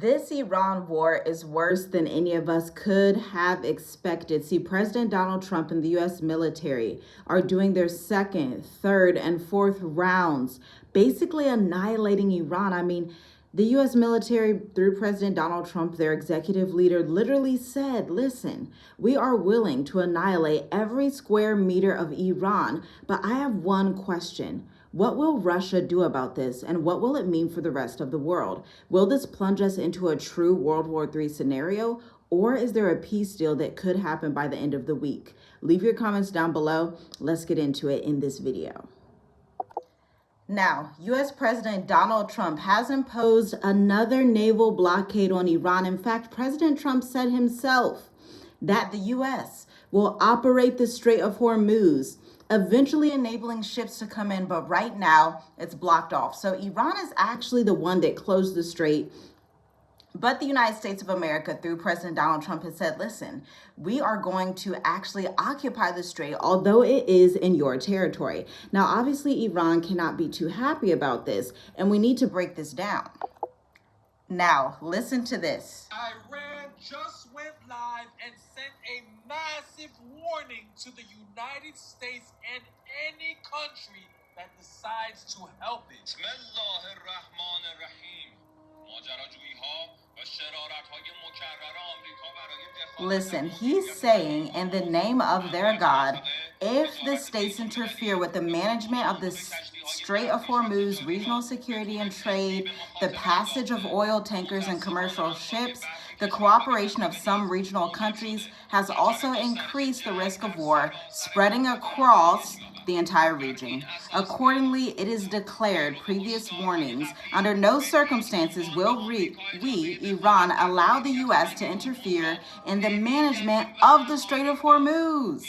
This Iran war is worse than any of us could have expected. See, President Donald Trump and the U.S. military are doing their second, third, and fourth rounds, basically annihilating Iran. I mean, the U.S. military, through President Donald Trump, their executive leader, literally said, listen, we are willing to annihilate every square meter of Iran, but I have one question. What will Russia do about this, and what will it mean for the rest of the world? Will this plunge us into a true World War III scenario, or is there a peace deal that could happen by the end of the week? Leave your comments down below. Let's get into it in this video. Now, U.S. President Donald Trump has imposed another naval blockade on Iran. In fact, President Trump said himself that the U.S. will operate the Strait of Hormuz, eventually enabling ships to come in, but right now it's blocked off. So Iran is actually the one that closed the strait. But the United States of America, through President Donald Trump, has said, listen, we are going to actually occupy the strait, although it is in your territory. Now, obviously, Iran cannot be too happy about this, and we need to break this down. Now, listen to this. Iran just went live and sent a massive warning to the United States and any country that decides to help it. Listen, he's saying in the name of their God, if the states interfere with the management of the Strait of Hormuz, regional security and trade, the passage of oil tankers and commercial ships, the cooperation of some regional countries has also increased the risk of war spreading across the entire region. Accordingly, it is declared previous warnings. Under no circumstances will we, Iran, allow the U.S. to interfere in the management of the Strait of Hormuz.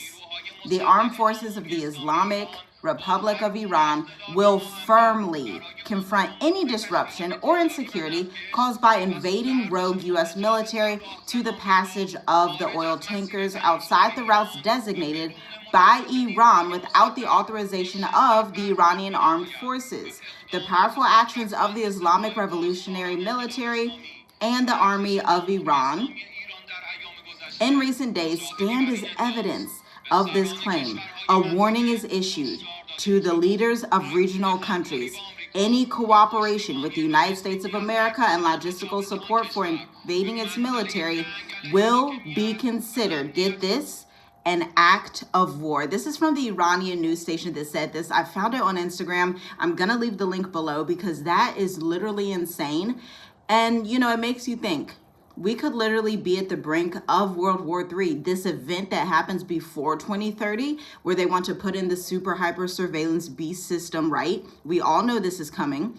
The armed forces of the Islamic Republic of Iran will firmly confront any disruption or insecurity caused by invading rogue U.S. military to the passage of the oil tankers outside the routes designated by Iran without the authorization of the Iranian armed forces. The powerful actions of the Islamic Revolutionary Military and the Army of Iran in recent days stand as evidence of this claim. A warning is issued to the leaders of regional countries. Any cooperation with the United States of America and logistical support for invading its military will be considered, get this, an act of war. This is from the Iranian news station that said this. I found it on Instagram. I'm going to leave the link below because that is literally insane. And, you know, it makes you think. We could literally be at the brink of World War III, this event that happens before 2030, where they want to put in the super hyper surveillance beast system, right? We all know this is coming.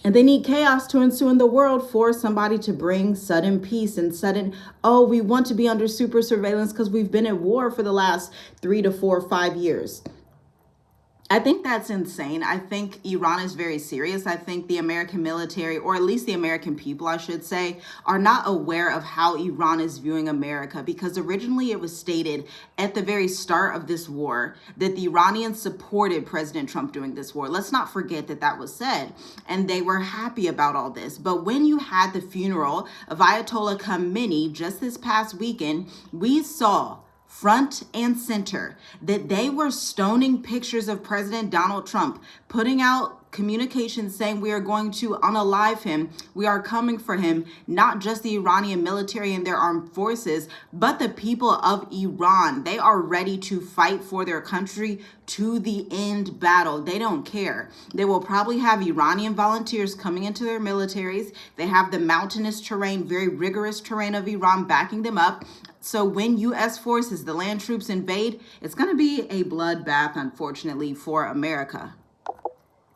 And they need chaos to ensue in the world for somebody to bring sudden peace and sudden, oh, we want to be under super surveillance because we've been at war for the last 3 to 4 or 5 years. I think that's insane. I think Iran is very serious. I think the American military, or at least the American people, I should say, are not aware of how Iran is viewing America, because originally it was stated at the very start of this war that the Iranians supported President Trump during this war. Let's not forget that that was said, and they were happy about all this. But when you had the funeral of Ayatollah Khamenei just this past weekend, we saw front and center that they were stoning pictures of President Donald Trump, putting out communications saying we are going to unalive him, we are coming for him, not just the Iranian military and their armed forces, but the people of Iran. They are ready to fight for their country to the end battle. They don't care. They will probably have Iranian volunteers coming into their militaries. They have the mountainous terrain, very rigorous terrain of Iran backing them up. So when U.S. forces, the land troops, invade, it's going to be a bloodbath, unfortunately, for America.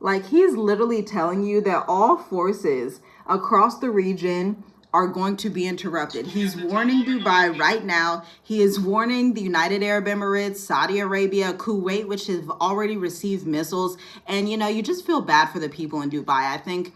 Like, he's literally telling you that all forces across the region are going to be interrupted. He's warning Dubai right now. He is warning the United Arab Emirates, Saudi Arabia, Kuwait, which have already received missiles. And, you know, you just feel bad for the people in Dubai. I think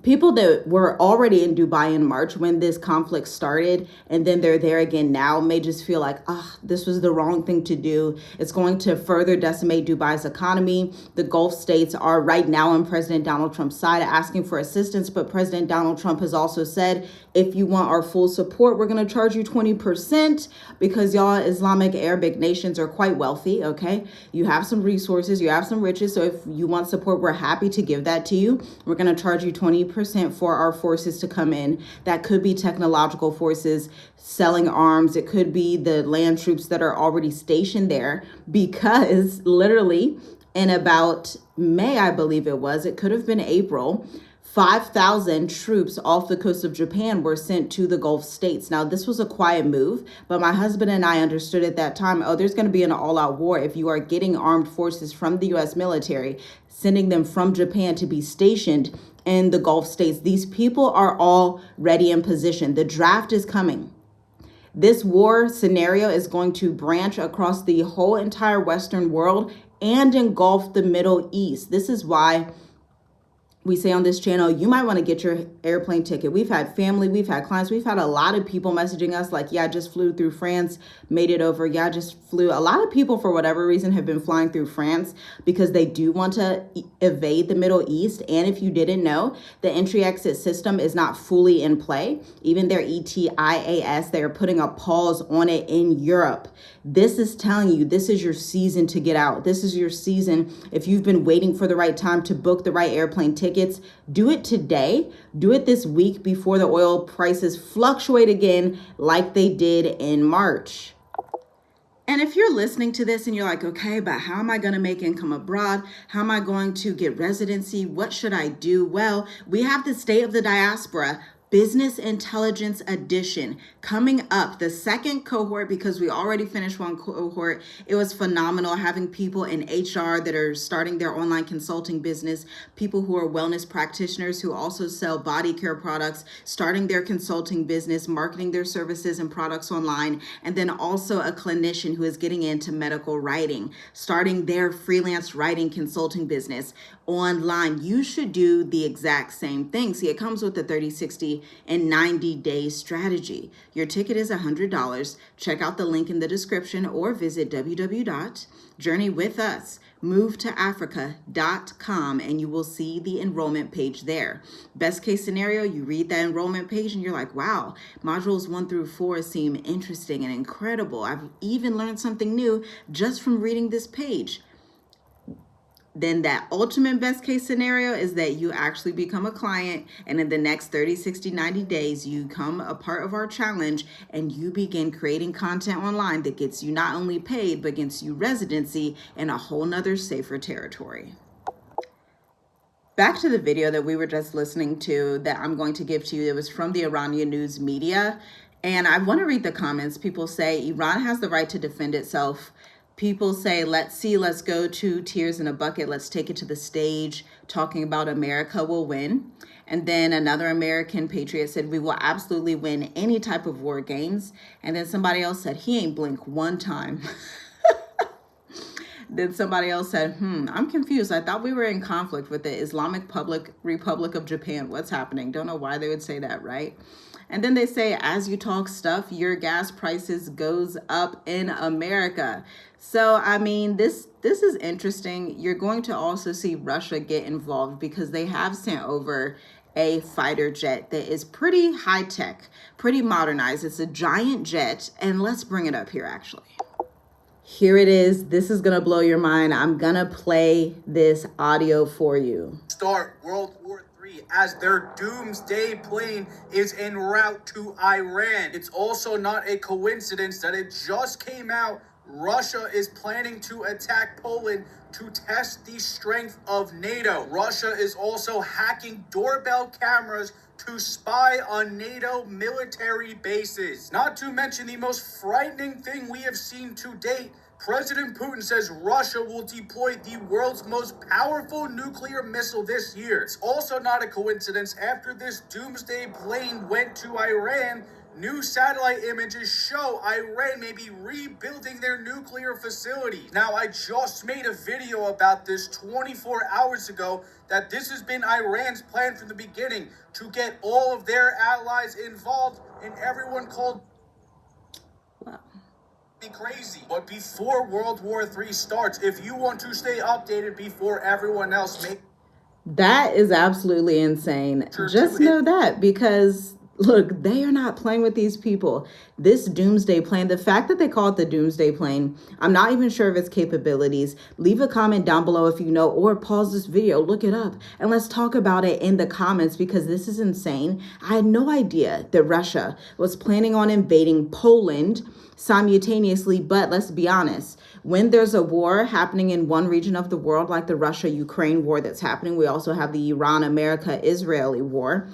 people that were already in Dubai in March when this conflict started, and then they're there again now, may just feel like, this was the wrong thing to do. It's going to further decimate Dubai's economy. The Gulf states are right now on President Donald Trump's side asking for assistance, but President Donald Trump has also said, if you want our full support, we're going to charge you 20% because y'all Islamic Arabic nations are quite wealthy, okay? You have some resources, you have some riches, so if you want support, we're happy to give that to you. We're going to charge you 20% for our forces to come in. That could be technological forces selling arms. It could be the land troops that are already stationed there, because literally in about May, I believe it could have been April, 5,000 troops off the coast of Japan were sent to the Gulf states. Now, this was a quiet move, but my husband and I understood at that time, there's going to be an all-out war if you are getting armed forces from the U.S. military, sending them from Japan to be stationed in the Gulf states. These people are all ready in position. The draft is coming. This war scenario is going to branch across the whole entire Western world and engulf the Middle East. This is why we say on this channel, you might want to get your airplane ticket. We've had family, we've had clients, we've had a lot of people messaging us like, yeah, I just flew through France, made it over. Yeah, I just flew. A lot of people, for whatever reason, have been flying through France because they do want to evade the Middle East. And if you didn't know, the entry-exit system is not fully in play. Even their ETIAS, they're putting a pause on it in Europe. This is telling you, this is your season to get out. This is your season. If you've been waiting for the right time to book the right airplane tickets, do it today. Do it this week before the oil prices fluctuate again like they did in March. And if you're listening to this and you're like, okay, but how am I going to make income abroad? How am I going to get residency? What should I do? Well, we have the State of the Diaspora Business Intelligence Edition coming up, the second cohort, because we already finished one cohort. It was phenomenal having people in HR that are starting their online consulting business, people who are wellness practitioners who also sell body care products, starting their consulting business, marketing their services and products online, and then also a clinician who is getting into medical writing, starting their freelance writing consulting business online. You should do the exact same thing. See, it comes with the 30, 60, and 90-day strategy. Your ticket is $100. Check out the link in the description or visit www.journeywithusmovetoafrica.com and you will see the enrollment page there. Best case scenario, you read that enrollment page and you're like, wow, modules 1 through 4 seem interesting and incredible. I've even learned something new just from reading this page. Then that ultimate best case scenario is that you actually become a client, and in the next 30, 60, 90 days, you become a part of our challenge and you begin creating content online that gets you not only paid, but gets you residency in a whole nother safer territory. Back to the video that we were just listening to that I'm going to give to you. It was from the Iranian news media. And I want to read the comments. People say Iran has the right to defend itself. People say, let's go to tears in a bucket. Let's take it to the stage, talking about America will win. And then another American patriot said, we will absolutely win any type of war games. And then somebody else said, he ain't blink one time. Then somebody else said, I'm confused. I thought we were in conflict with the Islamic Republic of Japan. What's happening? Don't know why they would say that, right? And then they say, as you talk stuff, your gas prices goes up in America. So, I mean, this is interesting. You're going to also see Russia get involved because they have sent over a fighter jet that is pretty high tech, pretty modernized. It's a giant jet. And let's bring it up here, actually. Here it is. This is going to blow your mind. I'm going to play this audio for you. Start World War III as their doomsday plane is en route to Iran. It's also not a coincidence that it just came out. Russia is planning to attack Poland to test the strength of NATO. Russia is also hacking doorbell cameras to spy on NATO military bases. Not to mention the most frightening thing we have seen to date. President Putin says Russia will deploy the world's most powerful nuclear missile this year. It's also not a coincidence. After this doomsday plane went to Iran, New satellite images show Iran may be rebuilding their nuclear facilities. Now, I just made a video about this 24 hours ago, that this has been Iran's plan from the beginning, to get all of their allies involved, and everyone called me crazy. But before World War III starts, if you want to stay updated before everyone else, that is absolutely insane. Just know that, because look, they are not playing with these people. This doomsday plane, the fact that they call it the doomsday plane, I'm not even sure of its capabilities. Leave a comment down below if you know, or pause this video, look it up, and let's talk about it in the comments, because this is insane. I had no idea that Russia was planning on invading Poland simultaneously. But let's be honest, when there's a war happening in one region of the world, like the Russia-Ukraine war that's happening, we also have the Iran-America-Israeli war.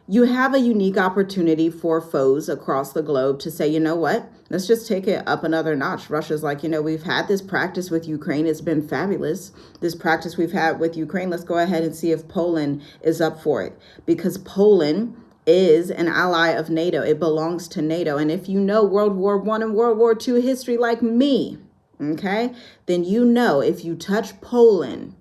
You have a unique opportunity for foes across the globe to say, you know what, let's just take it up another notch. Russia's like, you know, we've had this practice with Ukraine. It's been fabulous. This practice we've had with Ukraine, let's go ahead and see if Poland is up for it. Because Poland is an ally of NATO. It belongs to NATO. And if you know World War I and World War II history like me, okay, then you know if you touch Poland,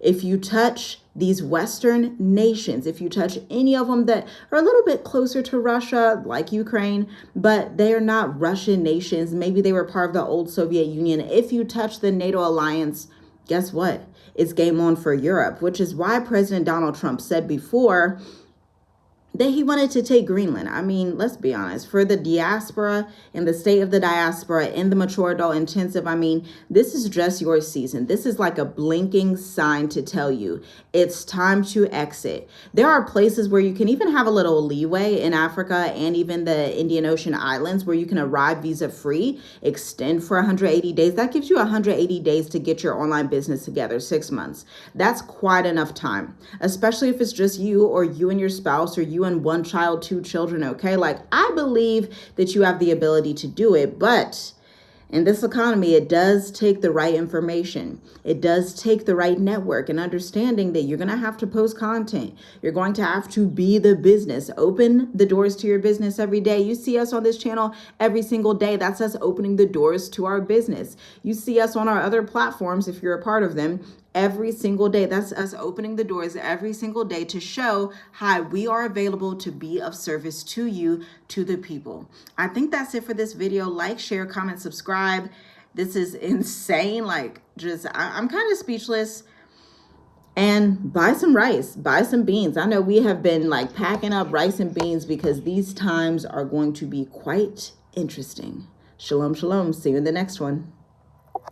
if you touch these Western nations, if you touch any of them that are a little bit closer to Russia, like Ukraine, but they are not Russian nations, maybe they were part of the old Soviet Union, if you touch the NATO alliance, guess what? It's game on for Europe, which is why President Donald Trump said before that he wanted to take Greenland. I mean, let's be honest, for the diaspora and the state of the diaspora in the mature adult intensive, I mean, this is just your season. This is like a blinking sign to tell you it's time to exit. There are places where you can even have a little leeway in Africa and even the Indian Ocean islands where you can arrive visa free, extend for 180 days. That gives you 180 days to get your online business together, 6 months. That's quite enough time, especially if it's just you or you and your spouse or you and one child, 2 children, okay? Like, I believe that you have the ability to do it, but in this economy, it does take the right information. It does take the right network and understanding that you're going to have to post content. You're going to have to be the business. Open the doors to your business every day. You see us on this channel every single day. That's us opening the doors to our business. You see us on our other platforms, if you're a part of them, every single day. That's us opening the doors every single day to show how we are available to be of service to you, to the people. I think that's it for this video. Like, share, comment, subscribe. This is insane. Like, just, I'm kind of speechless. And buy some rice, buy some beans. I know we have been like packing up rice and beans because these times are going to be quite interesting. Shalom, shalom. See you in the next one.